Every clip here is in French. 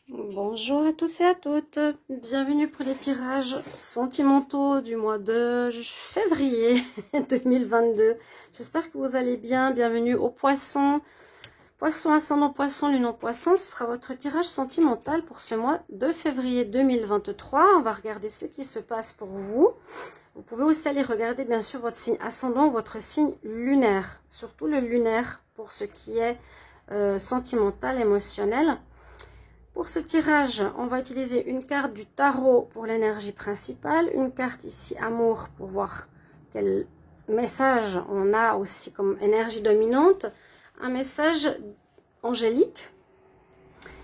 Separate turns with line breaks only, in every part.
Bonjour à tous et à toutes, bienvenue pour les tirages sentimentaux du mois de février 2022. J'espère que vous allez bien, bienvenue aux poissons. Poisson, ascendant poisson, lune en poisson, ce sera votre tirage sentimental pour ce mois de février 2023. On va regarder ce qui se passe pour vous. Vous pouvez aussi aller regarder bien sûr votre signe ascendant, votre signe lunaire, surtout le lunaire pour ce qui est sentimental, émotionnel. Pour ce tirage, on va utiliser une carte du tarot pour l'énergie principale, une carte ici amour pour voir quel message on a aussi comme énergie dominante, un message angélique.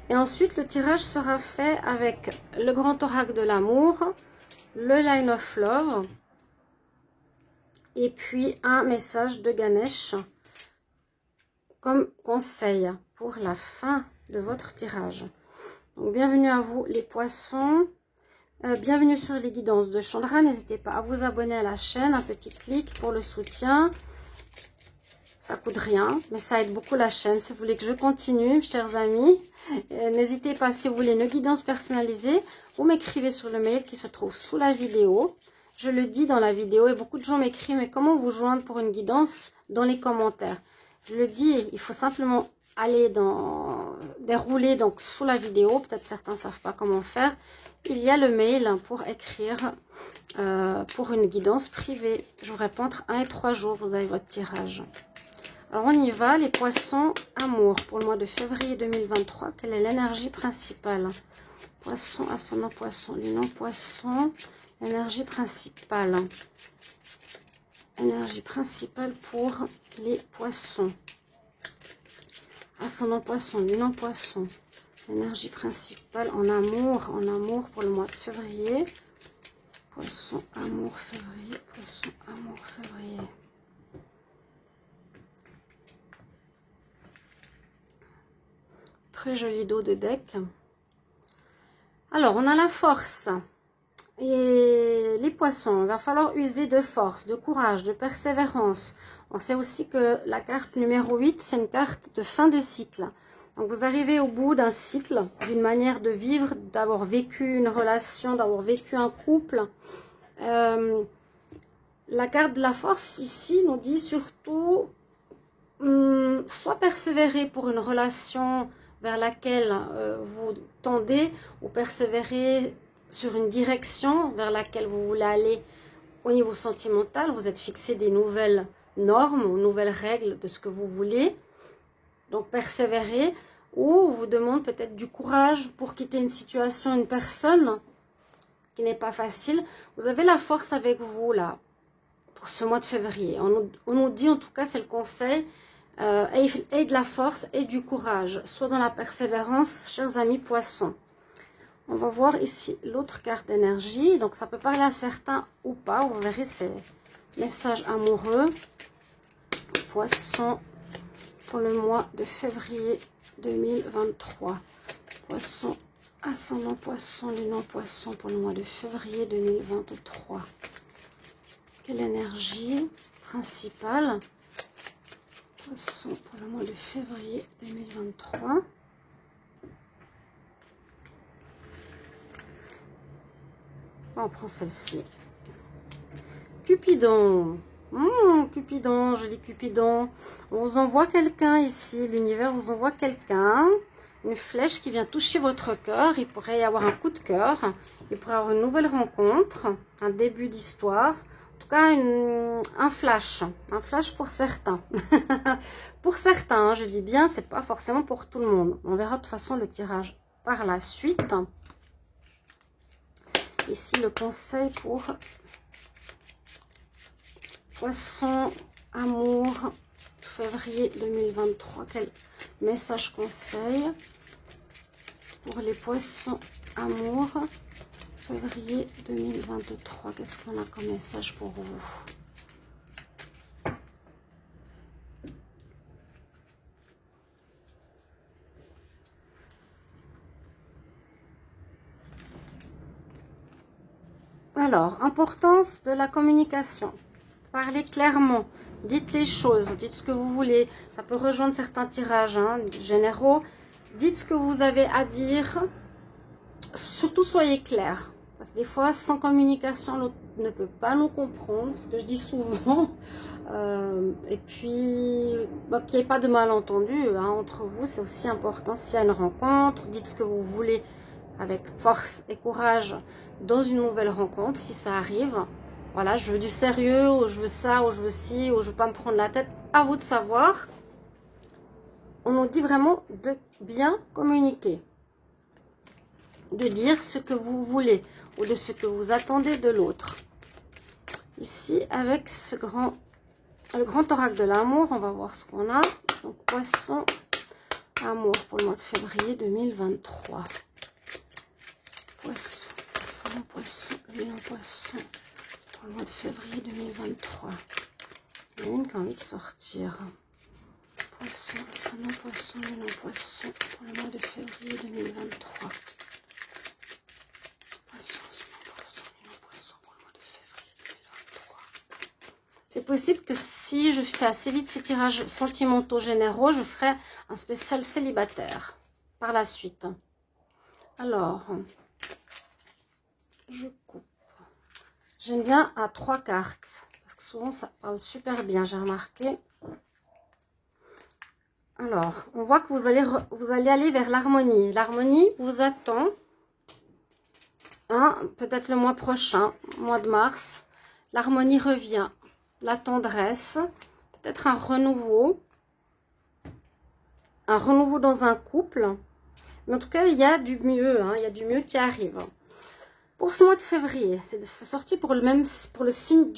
Et ensuite, le tirage sera fait avec le grand oracle de l'amour, le line of love et puis un message de Ganesh comme conseil pour la fin de votre tirage. Donc, bienvenue à vous les poissons, bienvenue sur les guidances de Chandra. N'hésitez pas à vous abonner à la chaîne, un petit clic pour le soutien. Ça coûte rien, mais ça aide beaucoup la chaîne. Si vous voulez que je continue, chers amis, n'hésitez pas, si vous voulez une guidance personnalisée, vous m'écrivez sur le mail qui se trouve sous la vidéo. Je le dis dans la vidéo et beaucoup de gens m'écrivent, mais comment vous joindre pour une guidance dans les commentaires? Je le dis, il faut simplement aller dérouler donc sous la vidéo. Peut-être certains ne savent pas comment faire. Il y a le mail pour écrire pour une guidance privée. Je vous réponds entre 1 et 3 jours, vous avez votre tirage. Alors on y va, les poissons amour pour le mois de février 2023. Quelle est l'énergie principale? Poisson, ascendant poisson, lune en poisson, l'énergie principale. Énergie principale pour les poissons. Ascendant poisson, lune en poisson. Énergie principale en amour pour le mois de février. Poisson, amour, février. Poisson, amour, février. Très joli dos de deck. Alors, on a la force. Et les poissons, il va falloir user de force, de courage, de persévérance. On sait aussi que la carte numéro 8, c'est une carte de fin de cycle. Donc, vous arrivez au bout d'un cycle, d'une manière de vivre, d'avoir vécu une relation, d'avoir vécu un couple. La carte de la force, ici, nous dit surtout, soit persévérer pour une relation vers laquelle vous tendez, ou persévérer sur une direction vers laquelle vous voulez aller au niveau sentimental. Vous êtes fixé des nouvelles normes ou nouvelles règles de ce que vous voulez. Donc, persévérer. Ou on vous demande peut-être du courage pour quitter une situation, une personne qui n'est pas facile. Vous avez la force avec vous là pour ce mois de février. On nous dit, en tout cas, c'est le conseil, et de la force et du courage. Soit dans la persévérance, chers amis poissons. On va voir ici l'autre carte d'énergie. Donc, ça peut parler à certains ou pas. Vous verrez, c'est message amoureux. Poisson pour le mois de février 2023. Poisson, ascendant poisson, lune en poisson pour le mois de février 2023. Quelle énergie principale? Poisson pour le mois de février 2023. On prend celle-ci. Cupidon. Cupidon, joli Cupidon. On vous envoie quelqu'un ici. L'univers vous envoie quelqu'un. Une flèche qui vient toucher votre cœur. Il pourrait y avoir un coup de cœur. Il pourrait y avoir une nouvelle rencontre. Un début d'histoire. En tout cas, un flash. Un flash pour certains. Pour certains, je dis bien, c'est pas forcément pour tout le monde. On verra de toute façon le tirage par la suite. Ici, le conseil pour poisson, amour, février 2023. Quel message conseil pour les poissons, amour, février 2023. Qu'est-ce qu'on a comme message pour vous? Alors, importance de la communication. Parlez clairement, dites les choses, dites ce que vous voulez. Ça peut rejoindre certains tirages généraux. Dites ce que vous avez à dire surtout soyez clair. Parce que des fois, sans communication, l'autre ne peut pas nous comprendre, ce que je dis souvent. Et puis, bah, qu'il n'y ait pas de malentendu hein, entre vous, c'est aussi important. S'il y a une rencontre, dites ce que vous voulez avec force et courage dans une nouvelle rencontre, si ça arrive. Voilà, je veux du sérieux, ou je veux ça, ou je veux ci, ou je veux pas me prendre la tête. À vous de savoir. On nous dit vraiment de bien communiquer. De dire ce que vous voulez ou de ce que vous attendez de l'autre. Ici, avec le grand oracle de l'amour, on va voir ce qu'on a. Donc, poisson, amour pour le mois de février 2023. Poisson, poisson, lune en poisson pour le mois de février 2023. Il y en a une qui a envie de sortir. Poisson, poisson, lune en poisson pour le mois de février 2023. C'est possible que si je fais assez vite ces tirages sentimentaux généraux, je ferai un spécial célibataire par la suite. Alors, je coupe. J'aime bien à 3 cartes, parce que souvent ça parle super bien, j'ai remarqué. Alors, on voit que vous allez aller vers l'harmonie. L'harmonie vous attend, hein, peut-être le mois prochain, mois de mars. L'harmonie revient. La tendresse, peut-être un renouveau dans un couple. Mais en tout cas, il y a du mieux, hein, il y a du mieux qui arrive. Pour ce mois de février, c'est sorti pour le signe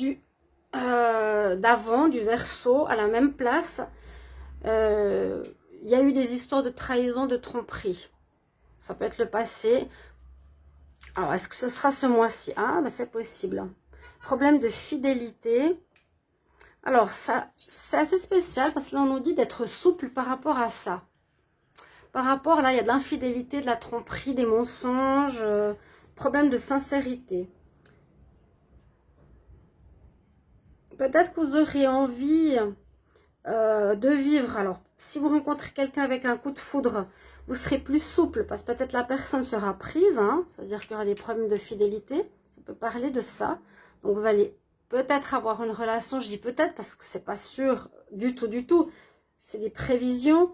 d'avant, du Verseau, à la même place. Il y a eu des histoires de trahison, de tromperie. Ça peut être le passé. Alors, est-ce que ce sera ce mois-ci? Ah, ben c'est possible. Problème de fidélité. Alors, ça, c'est assez spécial parce que là, on nous dit d'être souple par rapport à ça. Par rapport, là, il y a de l'infidélité, de la tromperie, des mensonges, problème de sincérité. Peut-être que vous aurez envie de vivre. Alors, si vous rencontrez quelqu'un avec un coup de foudre, vous serez plus souple parce que peut-être la personne sera prise, hein, c'est-à-dire qu'il y aura des problèmes de fidélité. Ça peut parler de ça. Donc, vous allez peut-être avoir une relation, je dis peut-être parce que c'est pas sûr du tout. C'est des prévisions.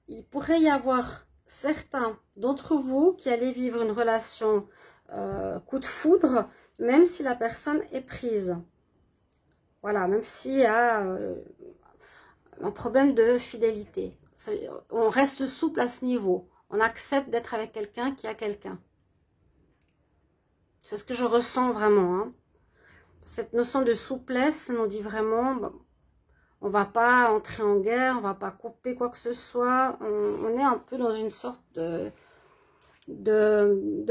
Il pourrait y avoir certains d'entre vous qui allaient vivre une relation coup de foudre, même si la personne est prise. Voilà, même s'il y a un problème de fidélité. On reste souple à ce niveau. On accepte d'être avec quelqu'un qui a quelqu'un. C'est ce que je ressens vraiment, hein. Cette notion de souplesse nous dit vraiment, bon, on va pas entrer en guerre, on va pas couper quoi que ce soit. On est un peu dans une sorte de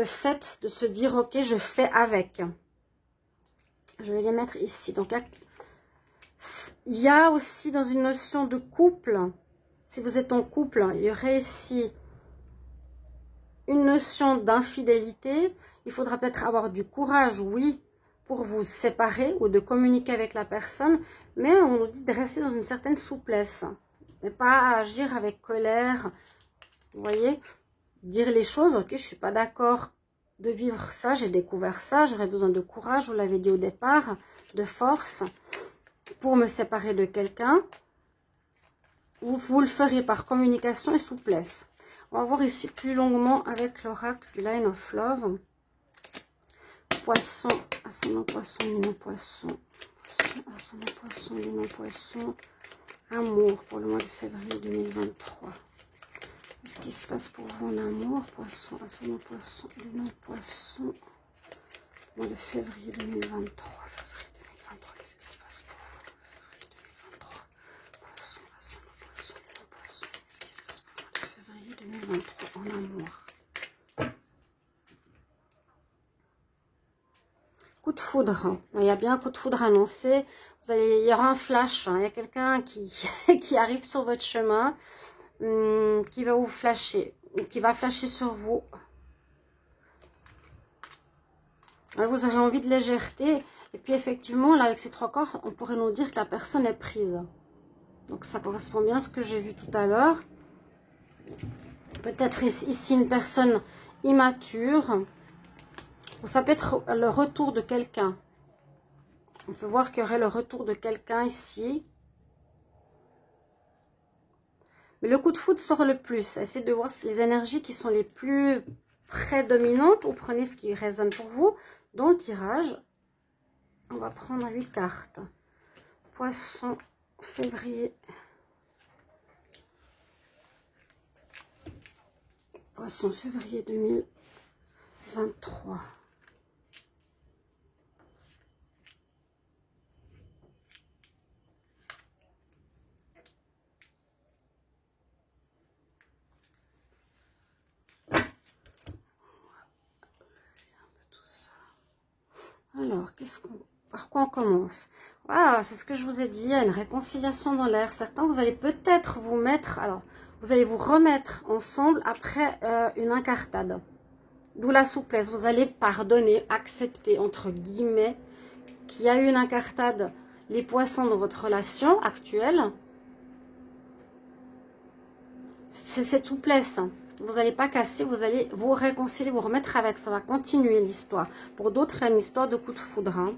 fait, de se dire, ok, je fais avec. Je vais les mettre ici. Donc, il y a aussi dans une notion de couple, si vous êtes en couple, il y aurait ici une notion d'infidélité. Il faudra peut-être avoir du courage, oui, pour vous séparer ou de communiquer avec la personne, mais on nous dit de rester dans une certaine souplesse et pas agir avec colère. Vous voyez, dire les choses, ok, je suis pas d'accord de vivre ça, j'ai découvert ça, j'aurais besoin de courage, vous l'avez dit au départ, de force pour me séparer de quelqu'un. Vous le ferez par communication et souplesse. On va voir ici plus longuement avec l'oracle du Line of Love. Poisson, ascendant poisson, lune en poisson. Poisson, ascendant poisson, lune en poisson. Amour pour le mois de février 2023. Qu'est-ce qui se passe pour vous en amour? Poisson, ascendant poisson, lune en poisson. Mois de février 2023. Février 2023, qu'est-ce qui se passe pour vous? Février 2023. Poisson, ascendant poisson, lune en poisson. Qu'est-ce qui se passe pour le mois de février 2023 en amour? Coup de foudre, il y a bien un coup de foudre annoncé. Il y aura un flash, hein. Il y a quelqu'un qui arrive sur votre chemin, qui va vous flasher, qui va flasher sur vous. Vous aurez envie de légèreté. Et puis effectivement, là avec ces 3 corps, on pourrait nous dire que la personne est prise. Donc ça correspond bien à ce que j'ai vu tout à l'heure. Peut-être ici une personne immature, Ou ça peut être le retour de quelqu'un. On peut voir qu'il y aurait le retour de quelqu'un ici. Mais le coup de foudre sort le plus. Essayez de voir les énergies qui sont les plus prédominantes ou prenez ce qui résonne pour vous. Dans le tirage, on va prendre 8 cartes. Poisson, février. Poisson, février 2023. Alors, par quoi on commence? Voilà, c'est ce que je vous ai dit, il y a une réconciliation dans l'air. Certains, vous allez peut-être vous mettre, alors, vous allez vous remettre ensemble après une incartade. D'où la souplesse. Vous allez pardonner, accepter, entre guillemets, qu'il y a eu une incartade, les poissons dans votre relation actuelle. C'est cette souplesse. Vous n'allez pas casser, vous allez vous réconcilier, vous remettre avec. Ça va continuer l'histoire. Pour d'autres, il y a une histoire de coup de foudre. Hein.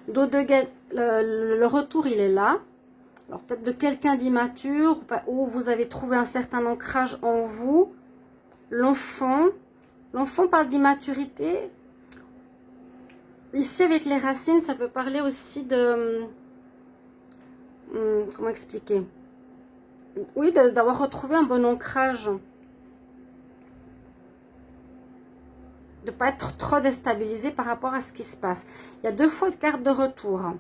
Le retour, il est là. Alors, peut-être de quelqu'un d'immature, ou vous avez trouvé un certain ancrage en vous. L'enfant parle d'immaturité. Ici, avec les racines, ça peut parler aussi de... comment expliquer? Oui, d'avoir retrouvé un bon ancrage. De ne pas être trop déstabilisé par rapport à ce qui se passe. Il y a 2 fois de carte de retour.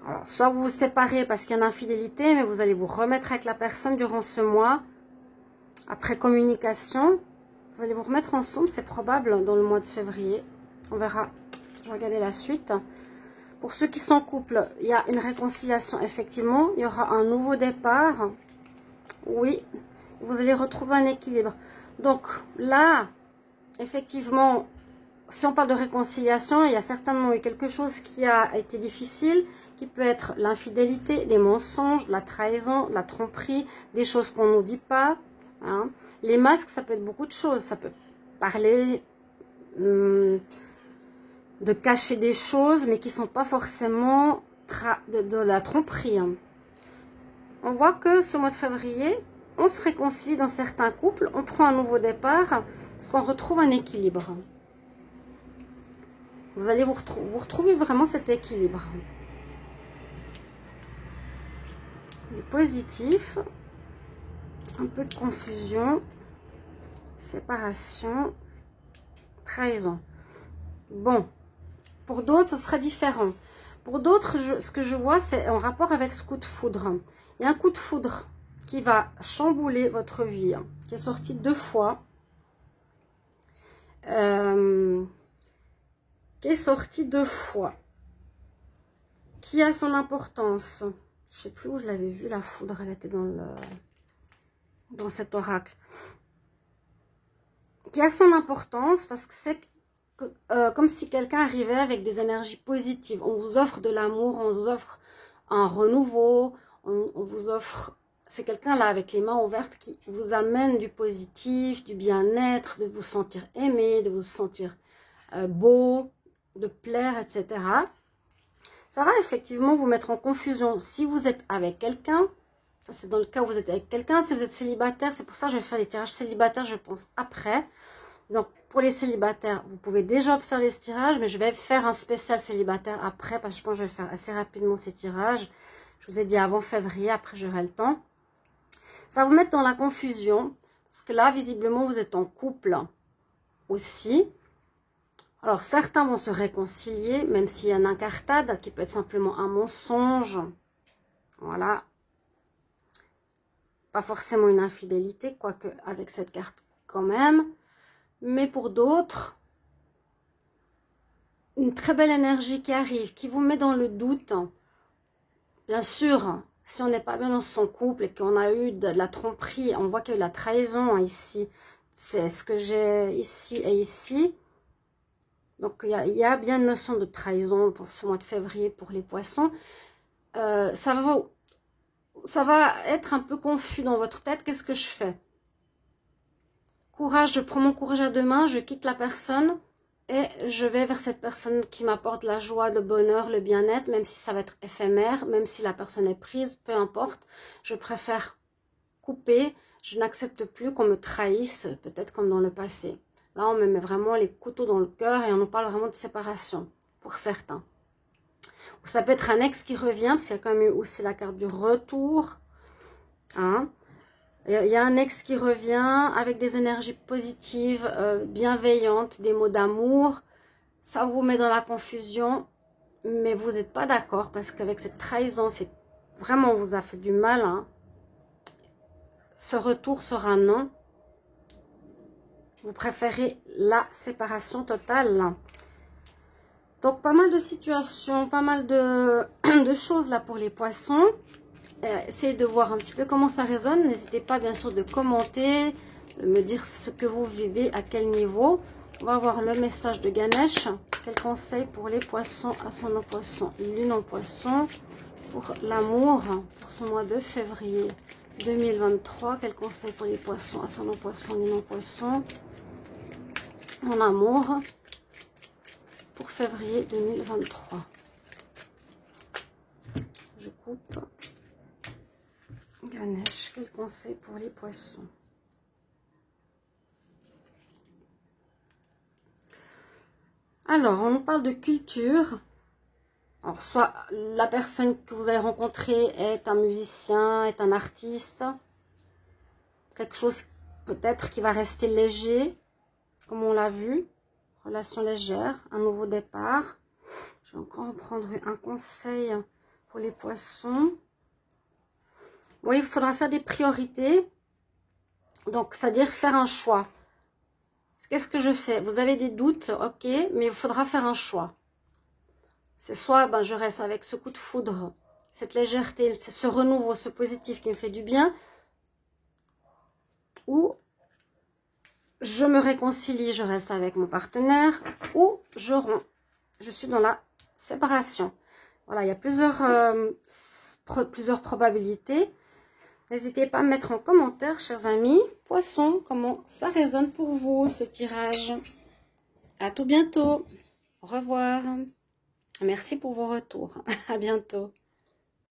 Alors, soit vous vous séparez parce qu'il y a une infidélité, mais vous allez vous remettre avec la personne durant ce mois. Après communication, vous allez vous remettre ensemble, c'est probable, dans le mois de février. On verra. Je vais regarder la suite. Pour ceux qui sont en couple, il y a une réconciliation, effectivement. Il y aura un nouveau départ. Oui, vous allez retrouver un équilibre. Donc là, effectivement, si on parle de réconciliation, il y a certainement eu quelque chose qui a été difficile, qui peut être l'infidélité, les mensonges, la trahison, la tromperie, des choses qu'on ne nous dit pas. Hein. Les masques, ça peut être beaucoup de choses. Ça peut parler... de cacher des choses, mais qui ne sont pas forcément de la tromperie. Hein. On voit que ce mois de février, on se réconcilie dans certains couples, on prend un nouveau départ, parce qu'on retrouve un équilibre. Vous allez vous retrouver vraiment cet équilibre. Du positif, un peu de confusion, séparation, trahison. Bon. Pour d'autres, ce sera différent. Pour d'autres, ce que je vois, c'est en rapport avec ce coup de foudre. Il y a un coup de foudre qui va chambouler votre vie, qui est sorti 2 fois. Qui est sorti 2 fois. Qui a son importance. Je ne sais plus où je l'avais vu, la foudre. Elle était dans cet oracle. Qui a son importance parce que c'est... comme si quelqu'un arrivait avec des énergies positives. On vous offre de l'amour, on vous offre un renouveau, on vous offre... C'est quelqu'un là avec les mains ouvertes qui vous amène du positif, du bien-être, de vous sentir aimé, de vous sentir beau, de plaire, etc. Ça va effectivement vous mettre en confusion. Si vous êtes avec quelqu'un, ça c'est dans le cas où vous êtes avec quelqu'un. Si vous êtes célibataire, c'est pour ça que je vais faire les tirages célibataires, je pense, après. Donc, pour les célibataires, vous pouvez déjà observer ce tirage, mais je vais faire un spécial célibataire après, parce que je pense que je vais faire assez rapidement ces tirages. Je vous ai dit avant février, après j'aurai le temps. Ça va vous mettre dans la confusion, parce que là, visiblement, vous êtes en couple aussi. Alors, certains vont se réconcilier, même s'il y a une incartade, qui peut être simplement un mensonge. Voilà. Pas forcément une infidélité, quoique avec cette carte quand même. Mais pour d'autres, une très belle énergie qui arrive, qui vous met dans le doute. Bien sûr, si on n'est pas bien dans son couple et qu'on a eu de la tromperie, on voit qu'il y a eu la trahison ici. C'est ce que j'ai ici et ici. Donc, il y a bien une notion de trahison pour ce mois de février pour les poissons. Ça va être un peu confus dans votre tête. Qu'est-ce que je fais? courage, je prends mon courage à deux mains, je quitte la personne et je vais vers cette personne qui m'apporte la joie, le bonheur, le bien-être, même si ça va être éphémère, même si la personne est prise, peu importe. Je préfère couper, je n'accepte plus qu'on me trahisse, peut-être comme dans le passé. Là, on me met vraiment les couteaux dans le cœur et on nous parle vraiment de séparation, pour certains. Ou ça peut être un ex qui revient, parce qu'il y a quand même eu aussi la carte du retour. Hein. Il y a un ex qui revient avec des énergies positives, bienveillantes, des mots d'amour. Ça vous met dans la confusion, mais vous n'êtes pas d'accord parce qu'avec cette trahison, c'est vraiment, on vous a fait du mal. Hein. Ce retour sera non. Vous préférez la séparation totale. Donc, pas mal de situations, pas mal de choses là pour les poissons. Essayez de voir un petit peu comment ça résonne. N'hésitez pas bien sûr de commenter, de me dire ce que vous vivez, à quel niveau. On va voir le message de Ganesh. Quel conseil pour les poissons, ascendant poisson, lune en poisson, pour l'amour, pour ce mois de février 2023. Quel conseil pour les poissons, ascendant poisson, lune en poisson, en amour, pour février 2023. Je coupe. Ganesh, quel conseil pour les poissons? Alors, on nous parle de culture. Alors, soit la personne que vous allez rencontrer est un musicien, est un artiste. Quelque chose peut-être qui va rester léger, comme on l'a vu. Relation légère, un nouveau départ. Je vais encore prendre un conseil pour les poissons. Oui, il faudra faire des priorités. Donc, c'est-à-dire faire un choix. Qu'est-ce que je fais? Vous avez des doutes, ok, mais il faudra faire un choix. C'est soit ben, je reste avec ce coup de foudre, cette légèreté, ce renouveau, ce positif qui me fait du bien, ou je me réconcilie, je reste avec mon partenaire, ou je romps. Je suis dans la séparation. Voilà, il y a plusieurs probabilités. N'hésitez pas à me mettre en commentaire, chers amis, poissons, comment ça résonne pour vous, ce tirage. À tout bientôt. Au revoir. Merci pour vos retours. À bientôt.